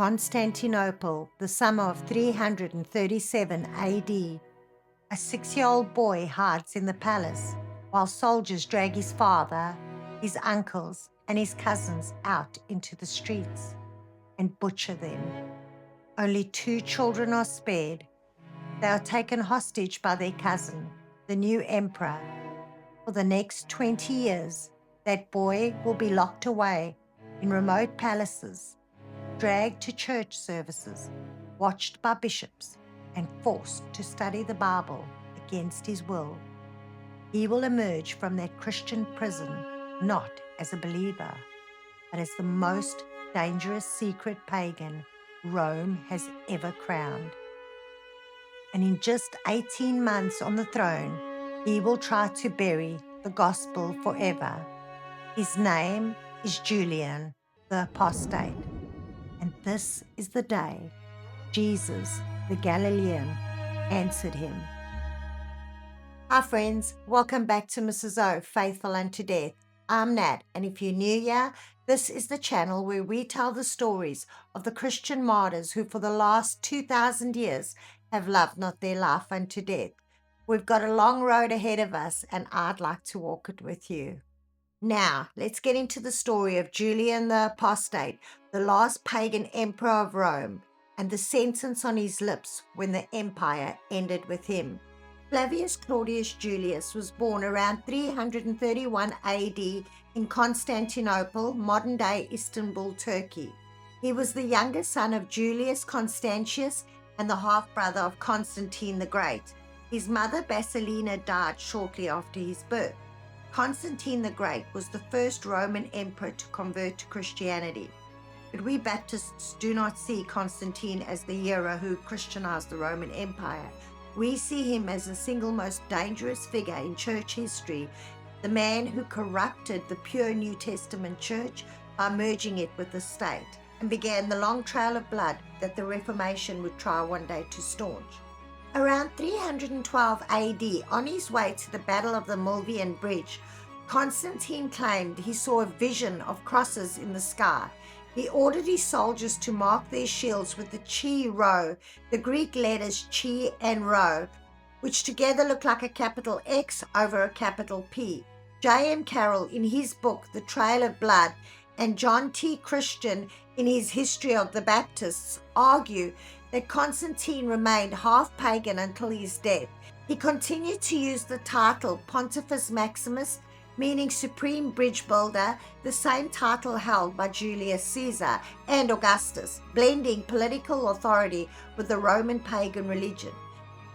Constantinople, the summer of 337 AD. A 6-year-old boy hides in the palace while soldiers drag his father, his uncles, and his cousins out into the streets and butcher them. Only 2 children are spared. They are taken hostage by their cousin, the new emperor. For the next 20 years, that boy will be locked away in remote palaces, dragged to church services, watched by bishops, and forced to study the Bible against his will. He will emerge from that Christian prison not as a believer, but as the most dangerous secret pagan Rome has ever crowned. And in just 18 months on the throne, he will try to bury the gospel forever. His name is Julian, the apostate. And this is the day Jesus, the Galilean, answered him. Hi friends, welcome back to Mrs. O, Faithful Unto Death. I'm Nat, and if you're new here, this is the channel where we tell the stories of the Christian martyrs who for the last 2,000 years have loved not their life unto death. We've got a long road ahead of us, and I'd like to walk it with you. Now, let's get into the story of Julian the Apostate, the last pagan emperor of Rome, and the sentence on his lips when the empire ended with him. Flavius Claudius Julius was born around 331 AD in Constantinople, modern-day Istanbul, Turkey. He was the younger son of Julius Constantius and the half-brother of Constantine the Great. His mother, Basilina, died shortly after his birth. Constantine the Great was the first Roman emperor to convert to Christianity. But we Baptists do not see Constantine as the hero who Christianized the Roman Empire. We see him as the single most dangerous figure in church history, the man who corrupted the pure New Testament church by merging it with the state, and began the long trail of blood that the Reformation would try one day to staunch. Around 312 AD, on his way to the Battle of the Milvian Bridge, Constantine claimed he saw a vision of crosses in the sky. He ordered his soldiers to mark their shields with the chi rho, the Greek letters chi and rho, which together look like a capital X over a capital P. J.M. Carroll, in his book The Trail of Blood, and John T. Christian, in his History of the Baptists, argue that Constantine remained half pagan until his death. He continued to use the title Pontifex Maximus, meaning Supreme Bridge Builder, the same title held by Julius Caesar and Augustus, blending political authority with the Roman pagan religion.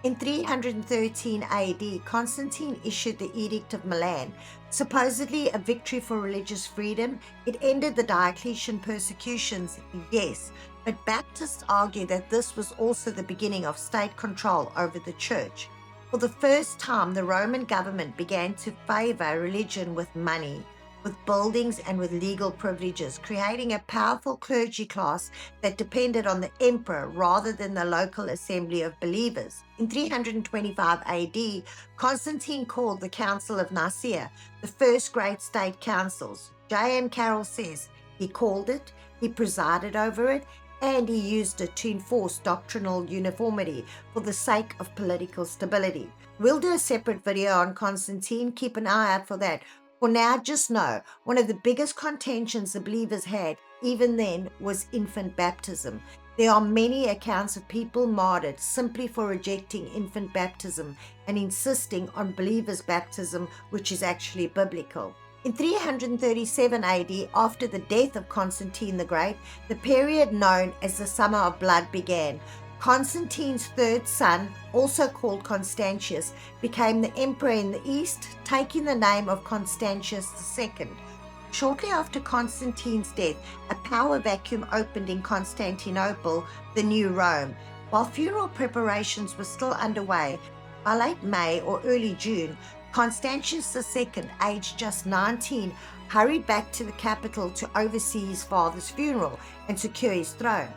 In 313 AD, Constantine issued the Edict of Milan, supposedly a victory for religious freedom. It ended the Diocletian persecutions, yes, but Baptists argue that this was also the beginning of state control over the church. For the first time, the Roman government began to favor religion with money, with buildings, and with legal privileges, creating a powerful clergy class that depended on the emperor rather than the local assembly of believers. In 325 AD, Constantine called the Council of Nicaea, the first great state councils. J.M. Carroll says he called it, he presided over it, and he used it to enforce doctrinal uniformity for the sake of political stability. We'll do a separate video on Constantine. Keep an eye out for that. For now, just know, one of the biggest contentions the believers had, even then, was infant baptism. There are many accounts of people martyred simply for rejecting infant baptism and insisting on believers' baptism, which is actually biblical. In 337 AD, after the death of Constantine the Great, the period known as the Summer of Blood began. Constantine's third son, also called Constantius, became the emperor in the east, taking the name of Constantius II. Shortly after Constantine's death, a power vacuum opened in Constantinople, the new Rome. While funeral preparations were still underway, by late May or early June, Constantius II, aged just 19, hurried back to the capital to oversee his father's funeral and secure his throne.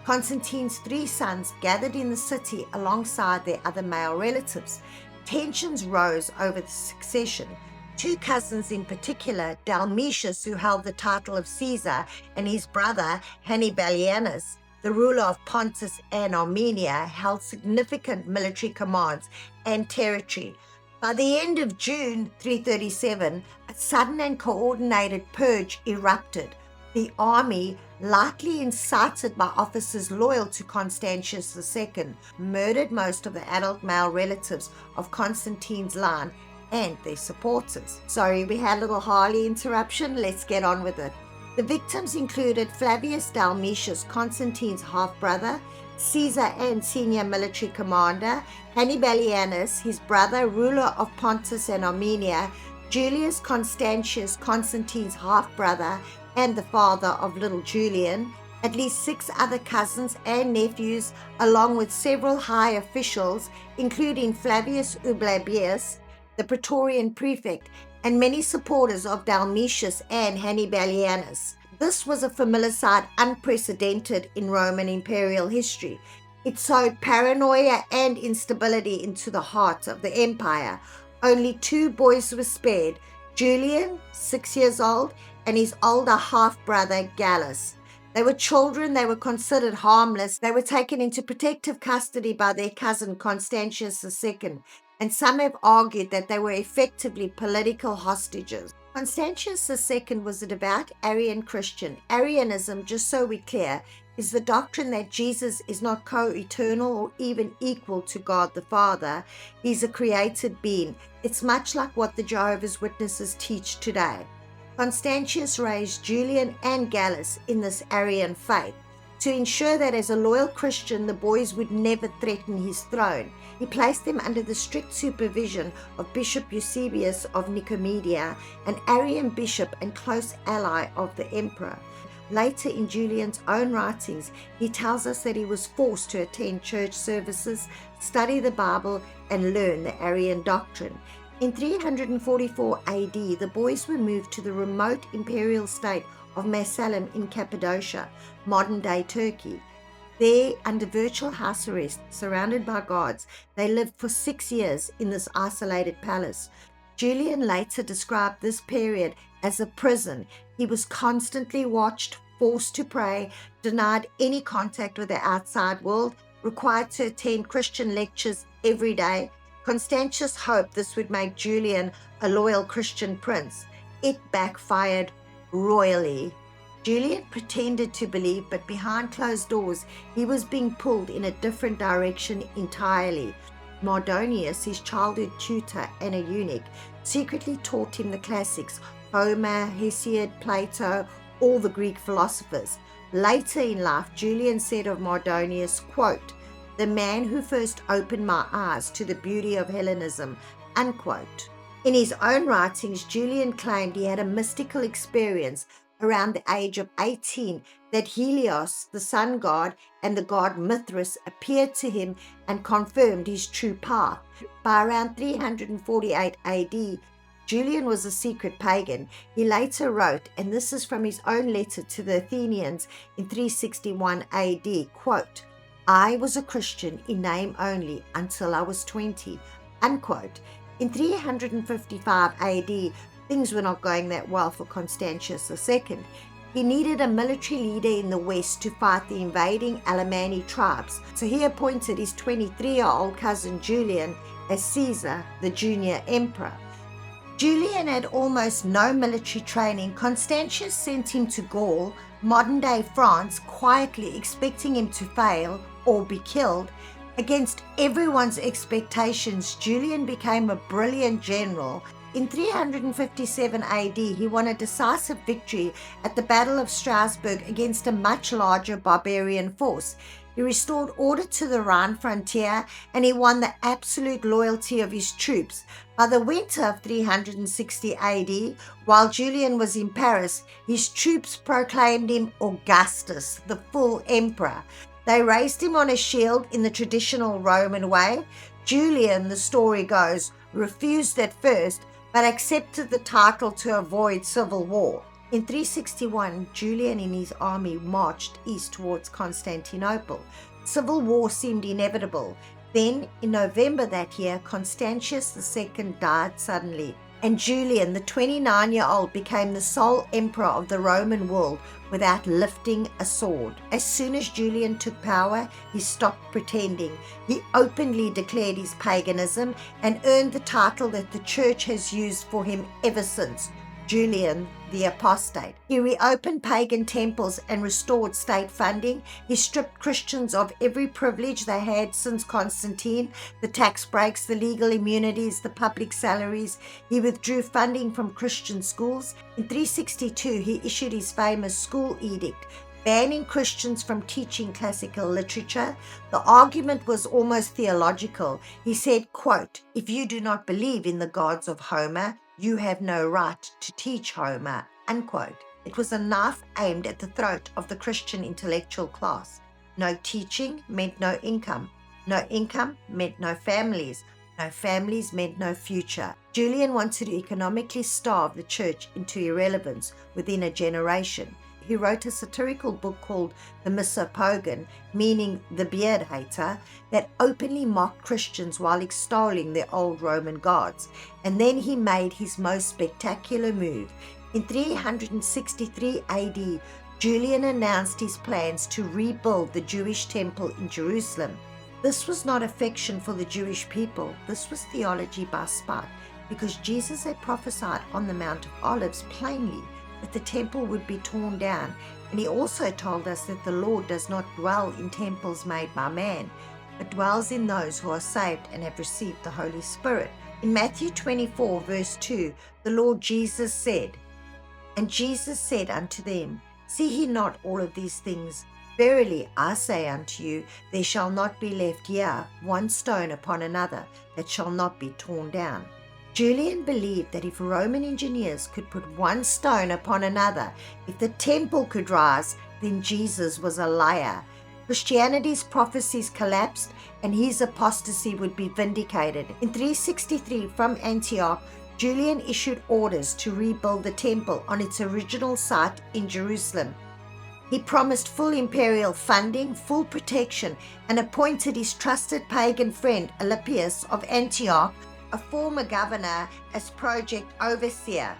Constantine's 3 sons gathered in the city alongside their other male relatives. Tensions rose over the succession. 2 cousins in particular, Dalmatius, who held the title of Caesar, and his brother Hannibalianus, the ruler of Pontus and Armenia, held significant military commands and territory. By the end of June 337, a sudden and coordinated purge erupted. The army, likely incited by officers loyal to Constantius II, murdered most of the adult male relatives of Constantine's line and their supporters. Sorry, we had a little Harley interruption. Let's get on with it. The victims included Flavius Dalmatius, Constantine's half-brother, Caesar and senior military commander, Hannibalianus, his brother, ruler of Pontus and Armenia, Julius Constantius, Constantine's half-brother and the father of little Julian, at least 6 other cousins and nephews, along with several high officials, including Flavius Eusebius, the Praetorian prefect, and many supporters of Dalmatius and Hannibalianus. This was a familicide unprecedented in Roman imperial history. It sowed paranoia and instability into the heart of the empire. Only 2 boys were spared, Julian, 6 years old, and his older half-brother Gallus. They were children, they were considered harmless, they were taken into protective custody by their cousin Constantius II, and some have argued that they were effectively political hostages. Constantius II was a devout Arian Christian. Arianism, just so we're clear, is the doctrine that Jesus is not co-eternal or even equal to God the Father. He's a created being. It's much like what the Jehovah's Witnesses teach today. Constantius raised Julian and Gallus in this Arian faith to ensure that as a loyal Christian, the boys would never threaten his throne. He placed them under the strict supervision of Bishop Eusebius of Nicaea, an Arian bishop and close ally of the emperor. Later in Julian's own writings, he tells us that he was forced to attend church services, study the Bible, and learn the Arian doctrine. In 344 AD, the boys were moved to the remote imperial state of Macellum in Cappadocia, modern-day Turkey. There, under virtual house arrest, surrounded by guards, they lived for 6 years in this isolated palace. Julian later described this period as a prison. He was constantly watched, forced to pray, denied any contact with the outside world, required to attend Christian lectures every day. Constantius hoped this would make Julian a loyal Christian prince. It backfired royally. Julian pretended to believe, but behind closed doors, he was being pulled in a different direction entirely. Mardonius, his childhood tutor and a eunuch, secretly taught him the classics, Homer, Hesiod, Plato, all the Greek philosophers. Later in life, Julian said of Mardonius, quote, "The man who first opened my eyes to the beauty of Hellenism," unquote. In his own writings, Julian claimed he had a mystical experience around the age of 18 that Helios, the sun god, and the god Mithras appeared to him and confirmed his true path. By around 348 AD, Julian was a secret pagan. He later wrote, and this is from his own letter to the Athenians in 361 AD, quote, "I was a Christian in name only until I was 20, unquote. In 355 AD, things were not going that well for Constantius II. He needed a military leader in the west to fight the invading Alemanni tribes, so he appointed his 23-year-old cousin Julian as Caesar, the junior emperor. Julian had almost no military training. Constantius sent him to Gaul, modern-day France, quietly expecting him to fail or be killed. Against everyone's expectations, Julian became a brilliant general. In 357 AD, he won a decisive victory at the Battle of Strasbourg against a much larger barbarian force. He restored order to the Rhine frontier, and he won the absolute loyalty of his troops. By the winter of 360 AD, while Julian was in Paris, his troops proclaimed him Augustus, the full emperor. They raised him on a shield in the traditional Roman way. Julian, the story goes, refused at first, but accepted the title to avoid civil war. In 361, Julian and his army marched east towards Constantinople. Civil war seemed inevitable. Then, in November that year, Constantius II died suddenly. and Julian, the 29-year-old, became the sole emperor of the Roman world without lifting a sword. As soon as Julian took power, he stopped pretending. He openly declared his paganism and earned the title that the church has used for him ever since, Julian the Apostate. He reopened pagan temples and restored state funding. He stripped Christians of every privilege they had since Constantine, the tax breaks, the legal immunities, the public salaries. He withdrew funding from Christian schools. In 362, he issued his famous School Edict, banning Christians from teaching classical literature. The argument was almost theological. He said, quote, "If you do not believe in the gods of Homer, you have no right to teach Homer," unquote. It was a knife aimed at the throat of the Christian intellectual class. No teaching meant no income. No income meant no families. No families meant no future. Julian wanted to economically starve the church into irrelevance within a generation. He wrote a satirical book called The Pagan, meaning the beard hater, that openly mocked Christians while extolling their old Roman gods. And then he made his most spectacular move. In 363 AD, Julian announced his plans to rebuild the Jewish temple in Jerusalem. This was not affection for the Jewish people. This was theology by spite, because Jesus had prophesied on the Mount of Olives plainly that the temple would be torn down. And he also told us that the Lord does not dwell in temples made by man, but dwells in those who are saved and have received the Holy Spirit. In Matthew 24, verse 2, the Lord Jesus said, "And Jesus said unto them, See ye not all of these things? Verily I say unto you, there shall not be left here one stone upon another that shall not be torn down." Julian believed that if Roman engineers could put one stone upon another, if the temple could rise, then Jesus was a liar. Christianity's prophecies collapsed and his apostasy would be vindicated. In 363, from Antioch, Julian issued orders to rebuild the temple on its original site in Jerusalem. He promised full imperial funding, full protection, and appointed his trusted pagan friend Helios of Antioch, a former governor, as project overseer.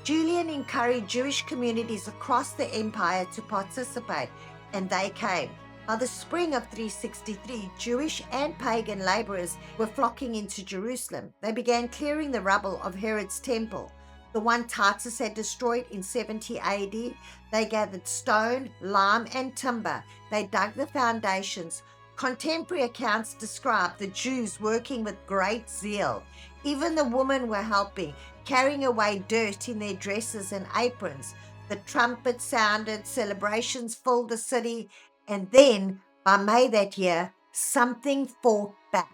Julian encouraged Jewish communities across the empire to participate, and they came. By the spring of 363, Jewish and pagan laborers were flocking into Jerusalem. They began clearing the rubble of Herod's temple, the one Titus had destroyed in 70 AD. They gathered stone, lime, and timber. They dug the foundations. Contemporary accounts describe the Jews working with great zeal. Even the women were helping, carrying away dirt in their dresses and aprons. The trumpet sounded, celebrations filled the city, and then, by May that year, something fought back.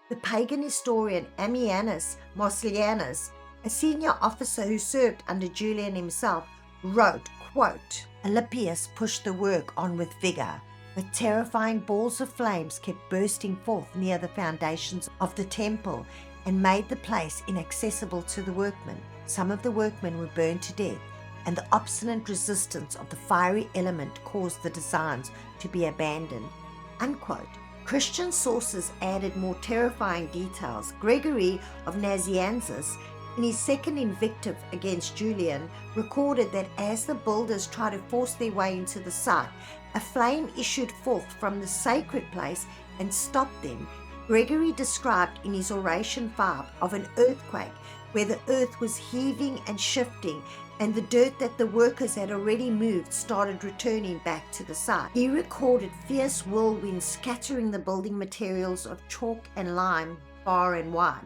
The pagan historian Ammianus Marcellianus, a senior officer who served under Julian himself, wrote, quote, "Helios pushed the work on with vigor, but terrifying balls of flames kept bursting forth near the foundations of the temple and made the place inaccessible to the workmen. Some of the workmen were burned to death, and the obstinate resistance of the fiery element caused the designs to be abandoned." Unquote. Christian sources added more terrifying details. Gregory of Nazianzus, in his second invective against Julian, recorded that as the builders tried to force their way into the site, a flame issued forth from the sacred place and stopped them. Gregory described in his Oration 5 of an earthquake where the earth was heaving and shifting, and the dirt that the workers had already moved started returning back to the site. He recorded fierce whirlwinds scattering the building materials of chalk and lime far and wide.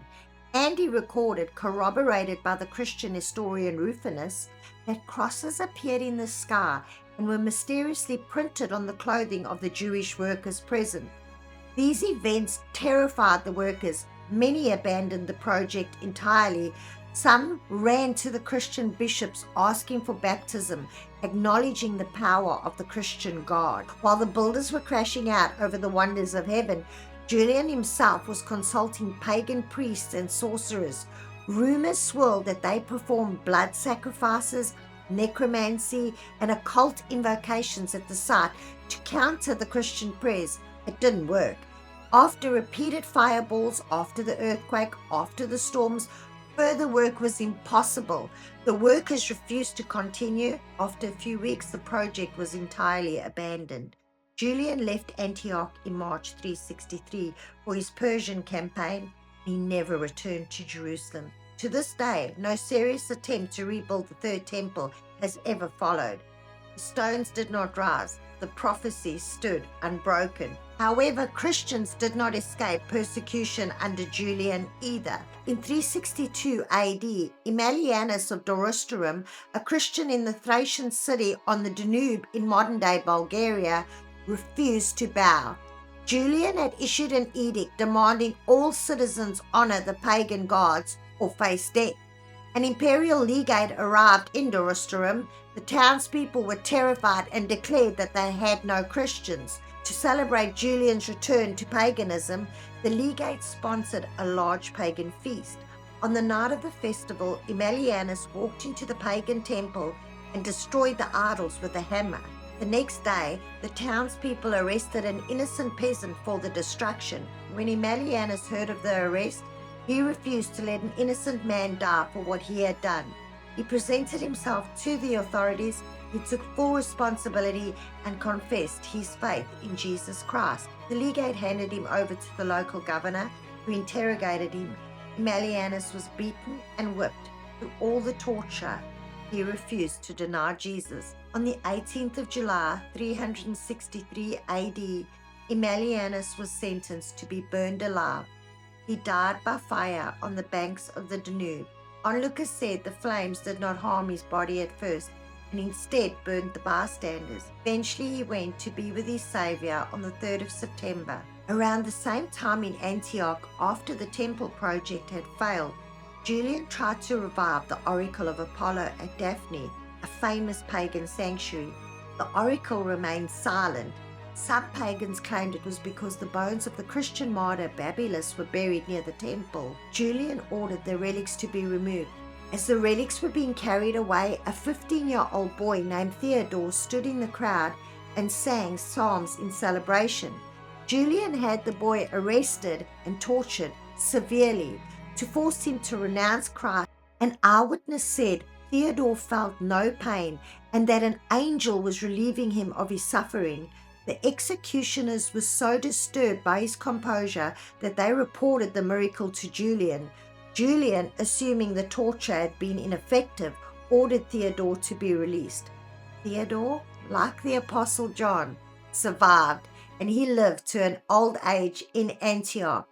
And he recorded, corroborated by the Christian historian Rufinus, that crosses appeared in the sky and were mysteriously printed on the clothing of the Jewish workers present. These events terrified the workers. Many abandoned the project entirely. Some ran to the Christian bishops asking for baptism, acknowledging the power of the Christian God. While the builders were crashing out over the wonders of heaven, Julian himself was consulting pagan priests and sorcerers. Rumors swirled that they performed blood sacrifices, necromancy, and occult invocations at the site to counter the Christian prayers. It didn't work. After repeated fireballs, after the earthquake, after the storms, Further work was impossible. The workers refused to continue. After a few weeks, the project was entirely abandoned. Julian left Antioch in March 363 for his Persian campaign. He never returned to Jerusalem. To this day, no serious attempt to rebuild the Third Temple has ever followed. The stones did not rise. The prophecy stood unbroken. However, Christians did not escape persecution under Julian either. In 362 AD, Aemilianus of Dorostroum, a Christian in the Thracian city on the Danube in modern-day Bulgaria, refused to bow. Julian had issued an edict demanding all citizens honor the pagan gods or face death. An imperial legate arrived in Dorostroum. The townspeople were terrified and declared that they had no Christians. To celebrate Julian's return to paganism, the legate sponsored a large pagan feast. On the night of the festival, Aemilianus walked into the pagan temple and destroyed the idols with a hammer. The next day, the townspeople arrested an innocent peasant for the destruction. When Aemilianus heard of the arrest, he refused to let an innocent man die for what he had done. He presented himself to the authorities. He took full responsibility and confessed his faith in Jesus Christ. The legate handed him over to the local governor, who interrogated him. Aemilianus was beaten and whipped. Through all the torture, he refused to deny Jesus. On the 18th of July, 363 AD, Aemilianus was sentenced to be burned alive. He died by fire on the banks of the Danube. Onlookers said the flames did not harm his body at first, and instead burned the bystanders. Eventually he went to be with his Saviour on the 3rd of September. Around the same time in Antioch, after the temple project had failed, Julian tried to revive the oracle of Apollo at Daphne, a famous pagan sanctuary. The oracle remained silent. Some pagans claimed it was because the bones of the Christian martyr Babylas were buried near the temple. Julian ordered the relics to be removed. As the relics were being carried away, a 15-year-old boy named Theodoret stood in the crowd and sang psalms in celebration. Julian had the boy arrested and tortured severely to force him to renounce Christ. An eyewitness said Theodoret felt no pain and that an angel was relieving him of his suffering. The executioners were so disturbed by his composure that they reported the miracle to Julian. Julian, assuming the torture had been ineffective, ordered Theodoret to be released. Theodoret, like the Apostle John, survived, and he lived to an old age in Antioch.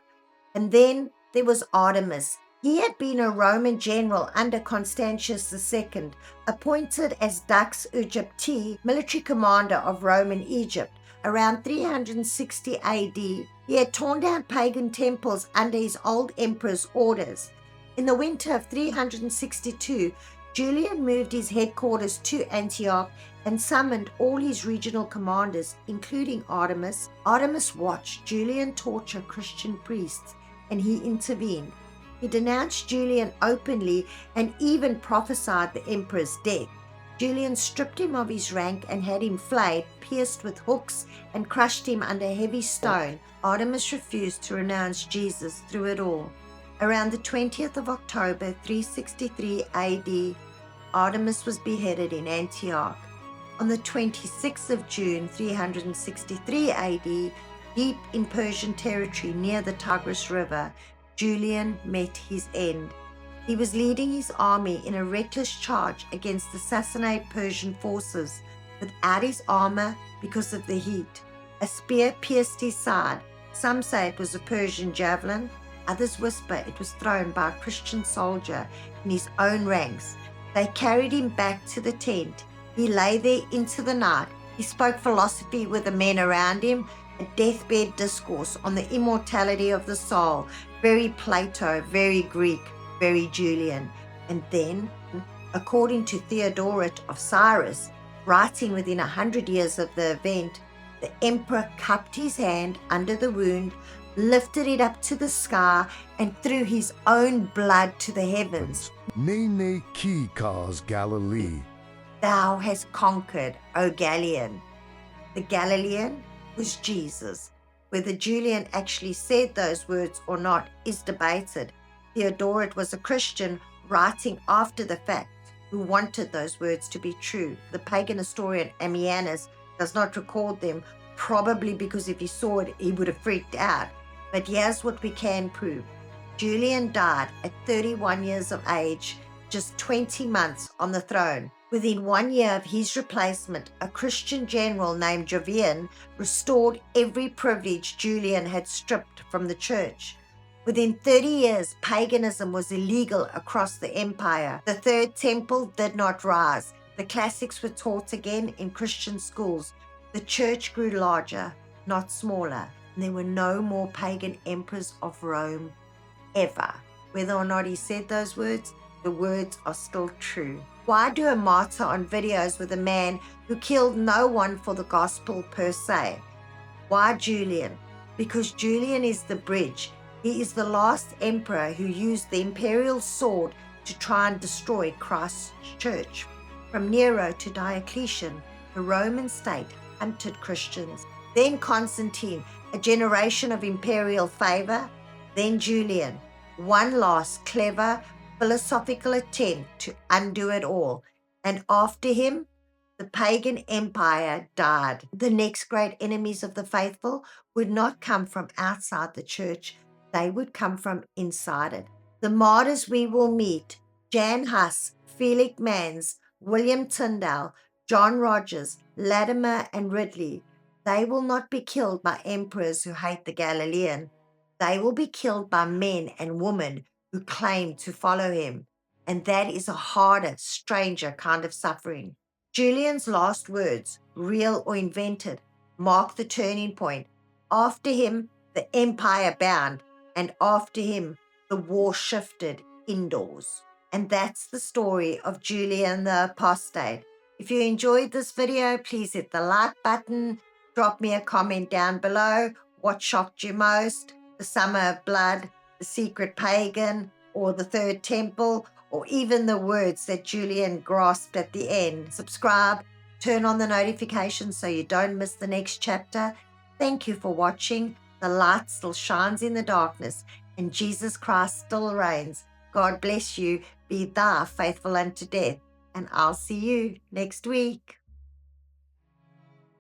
And then there was Artemis. He had been a Roman general under Constantius II, appointed as Dux Egypti, military commander of Roman Egypt. Around 360 AD, he had torn down pagan temples under his old emperor's orders. In the winter of 362, Julian moved his headquarters to Antioch and summoned all his regional commanders, including Artemis. Artemis watched Julian torture Christian priests, and he intervened. He denounced Julian openly and even prophesied the emperor's death. Julian stripped him of his rank and had him flayed, pierced with hooks, and crushed him under a heavy stone. Artemis refused to renounce Jesus through it all. Around the 20th of October, 363 AD, Artemis was beheaded in Antioch. On the 26th of June, 363 AD, deep in Persian territory near the Tigris River, Julian met his end. He was leading his army in a reckless charge against the Sassanid Persian forces without his armor because of the heat. A spear pierced his side. Some say it was a Persian javelin. Others whisper it was thrown by a Christian soldier in his own ranks. They carried him back to the tent. He lay there into the night. He spoke philosophy with the men around him, a deathbed discourse on the immortality of the soul. Very Plato, very Greek, very Julian. And then, according to Theodoret of Cyrus, writing within 100 years of the event, the emperor cupped his hand under the wound, lifted it up to the sky, and threw his own blood to the heavens. Nene ki cause Galilee. Thou hast conquered, O Galilean. The Galilean was Jesus. Whether Julian actually said those words or not is debated. Theodoret was a Christian writing after the fact who wanted those words to be true. The pagan historian Ammianus does not record them, probably because if he saw it, he would have freaked out. But here's what we can prove. Julian died at 31 years of age, just 20 months on the throne. Within 1 year of his replacement, a Christian general named Julian restored every privilege Julian had stripped from the church. Within 30 years, paganism was illegal across the empire. The Third Temple did not rise. The classics were taught again in Christian schools. The church grew larger, not smaller, and there were no more pagan emperors of Rome ever. Whether or not he said those words, the words are still true. Why do a martyr on videos with a man who killed no one for the gospel per se? Why Julian? Because Julian is the bridge. He is the last emperor who used the imperial sword to try and destroy Christ's church. From Nero to Diocletian, the Roman state hunted Christians. Then Constantine, a generation of imperial favor. Then Julian, one last clever, philosophical attempt to undo it all. And after him, the pagan empire died. The next great enemies of the faithful would not come from outside the church. They would come from inside it. The martyrs we will meet, Jan Hus, Felix Manz, William Tyndale, John Rogers, Latimer, and Ridley, they will not be killed by emperors who hate the Galilean. They will be killed by men and women who claim to follow him. And that is a harder, stranger kind of suffering. Julian's last words, real or invented, mark the turning point. After him, the empire bound, and after him, the war shifted indoors. And that's the story of Julian the Apostate. If you enjoyed this video, please hit the like button, drop me a comment down below. What shocked you most? The Summer of Blood, the Secret Pagan, or the Third Temple, or even the words that Julian grasped at the end. Subscribe, turn on the notifications so you don't miss the next chapter. Thank you for watching. The light still shines in the darkness, and Jesus Christ still reigns. God bless you. Be thou faithful unto death, and I'll see you next week.